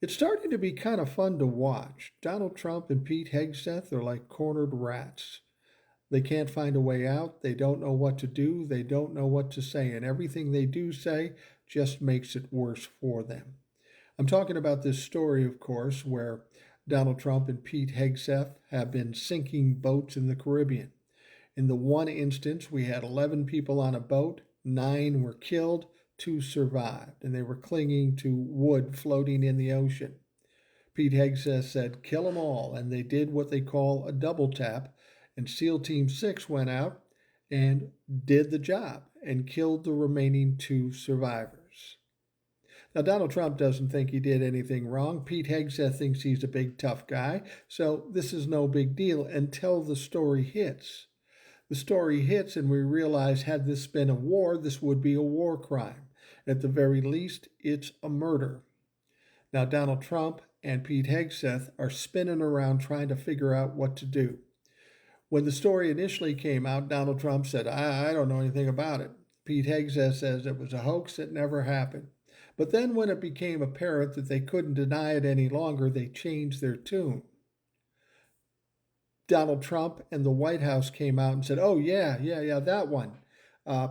It's starting to be kind of fun to watch. Donald Trump and Pete Hegseth are like cornered rats. They can't find a way out. They don't know what to do. They don't know what to say. And everything they do say just makes it worse for them. I'm talking about this story, of course, where Donald Trump and Pete Hegseth have been sinking boats in the Caribbean. In the one instance, we had 11 people on a boat, 9 were killed, 2 survived, and they were clinging to wood floating in the ocean. Pete Hegseth said, kill them all, and they did what they call a double tap, and SEAL Team 6 went out and did the job and killed the remaining 2 survivors. Now, Donald Trump doesn't think he did anything wrong. Pete Hegseth thinks he's a big, tough guy, so this is no big deal until the story hits. The story hits, and we realize had this been a war, this would be a war crime. At the very least, it's a murder. Now, Donald Trump and Pete Hegseth are spinning around trying to figure out what to do. When the story initially came out, Donald Trump said, I don't know anything about it. Pete Hegseth says it was a hoax that never happened. But then when it became apparent that they couldn't deny it any longer, they changed their tune. Donald Trump and the White House came out and said, oh, yeah, that one.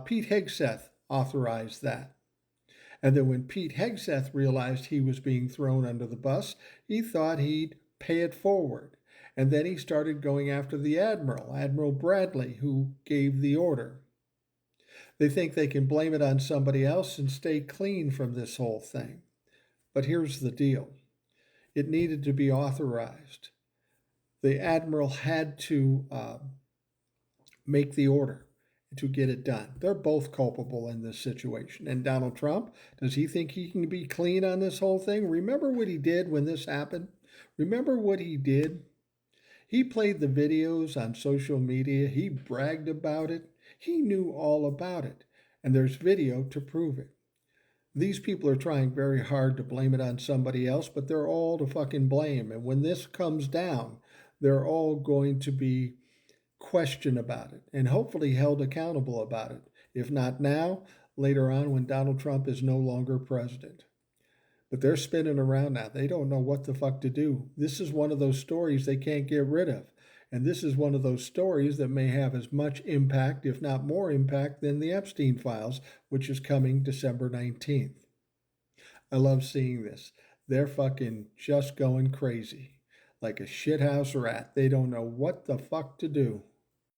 Pete Hegseth authorized that. And then when Pete Hegseth realized he was being thrown under the bus, he thought he'd pay it forward. And then he started going after the admiral, Admiral Bradley, who gave the order. They think they can blame it on somebody else and stay clean from this whole thing. But here's the deal. It needed to be authorized. The admiral had to make the order to get it done. They're both culpable in this situation. And Donald Trump, does he think he can be clean on this whole thing? Remember what he did when this happened? Remember what he did? He played the videos on social media. He bragged about it. He knew all about it. And there's video to prove it. These people are trying very hard to blame it on somebody else, but they're all to fucking blame. And when this comes down, they're all going to be questioned about it and hopefully held accountable about it. If not now, later on when Donald Trump is no longer president. But they're spinning around now. They don't know what the fuck to do. This is one of those stories they can't get rid of. And this is one of those stories that may have as much impact, if not more impact, than the Epstein files, which is coming December 19th. I love seeing this. They're fucking just going crazy. Like a shithouse rat. They don't know what the fuck to do.